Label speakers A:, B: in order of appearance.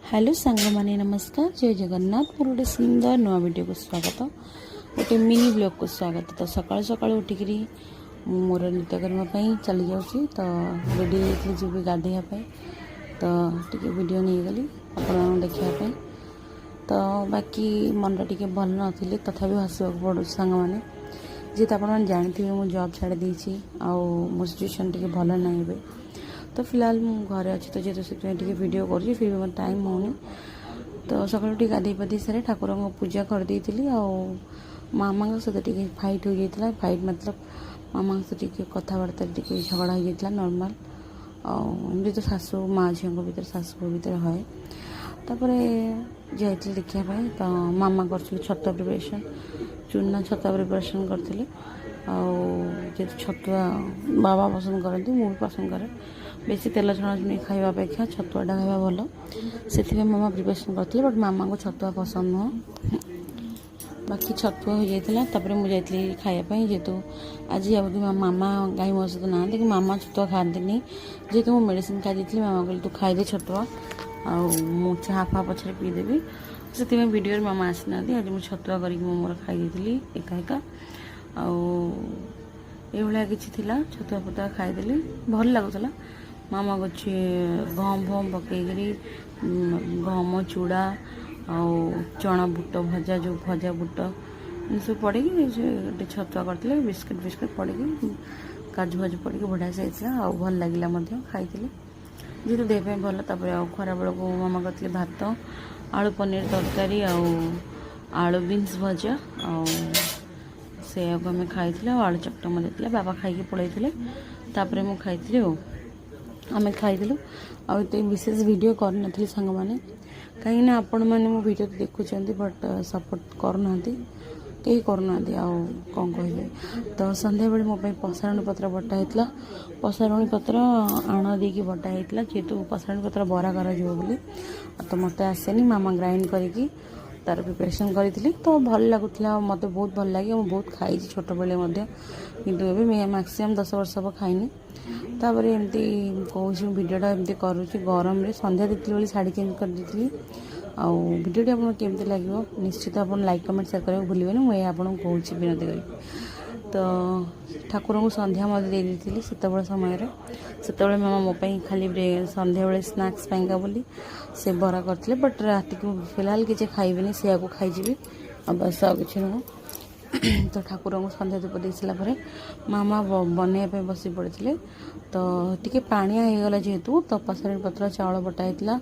A: Hello सांग माने नमस्कार जय जगन्नाथ मोर गोटे सुंदर नुआ वीडियो को स्वागत गोटे मिनी ब्लॉग को स्वागत। तो सकाल सकाल उठिकी मोर नित्यकर्म चली जाऊँगी तो रेडी जी गाधेवाई तो टी वीडियो नहीं गली आप देखापी। तो बाकी मन टे भल नी तथा हसवाक पड़ू सांग मैंने जेहेतु आप जानते मुझे जॉब छाड़ देती मो सिचुएशन टी भल ना तो फिलहाल मु घरे अच्छी तो जेहतु से वीडियो कर फिर भी मत टाइम होनी तो सकाल गाधे पाधे सारे ठाकुर को पूजा कर दी मामा सहित फाइट हो जाता फाइट मतलब मामा सहित कथबार्ता झगड़ा हो जाता नॉर्मल आमती तो सासू माँ झील भर सासू भर है तापर जाइए देखापी तो मामा कर छतुआ प्रिपरेशन चूना छतुआ प्रिपरेशन करते छतुआ बाबा पसंद करती मुझे पसंद करे बेसी तेल छणाछुणी खावा अपेक्षा छतुआटा खावा भल से मामा प्रिपरेशन करते बट मामा को छतुआ पसंद नुह बाकी छतुआ हो जाता मुझे खायापी जेहेतु आज मामा गाई मो सहित ना कि मामा छतुआ खाती जेहेतु मुझे मेडिसिन खाई मामा कहली तू खाईदे छतुआ आउ चाहा फा पछे पीदेवी से वीडियो मामा आसी ना आज मुझे छतुआ करके मोर खाई एका एका आउा किसी छतुआ फतुआ खाईदेली भल लगुला मामा कुछ गहम फम पकईकरी गहम चूड़ा आउ चना बुट भजा जो भजा बुट इन सब पड़ी गोटे छतुआ करते बिस्किट बिस्किट पड़ी काजू भाजू पड़ी बढ़िया से होता भल लगे खाई जेहतु देह भल खरा बेल को मामा करते भात आलू पनीर तरकारी आलू बीन्स भजा से आम खाई आलू चकटम देते बाबा खाई पलैते मुझे खाई आम खाईलु आते विशेष वीडियो करनी सांग मैंने कहीं आपण मैंने मो वीडियो देखुं बट सपोर्ट करना कहीं करना कौन कह तो संध्या बेले मो पसारणी पत्र बटा होता पसारणी पत्र आण देकी बटा होता जेहेतु पसारणी पत्र बरा कर तो मत आसेनी मामा ग्राइंड करके तार प्रिपरेशन करी तो भल लगुला मत बहुत भल लगे बहुत खाई छोट बेले किंतु मैक्सीम 10 वर्ष हम खाइनी तापर एमती कौन भिडटा एमती करुँची गरम रे संध्या देती बोली शाढ़ी चेंज कर दी भिडियोटी आपको केमती लगे निश्चित आप लाइक कमेंट शेयर करने भूलें मुझे आपको कौन विनती करी तो ठाकुर को संध्या मत दे दी से समय से मामा मो खाली संध्या बेले स्नाक्स पाइंका बोली से बरा करते बट रात को फिलहाल किसी खाइबी से खाईजी बस आ कि नुह तो ठाकुर को संध्या धूप दे सारापर मामा बनवाई बसी पड़े तो टी पाणिया हो गला जेहेतु तो पसारी पत्र चाउल बटा होता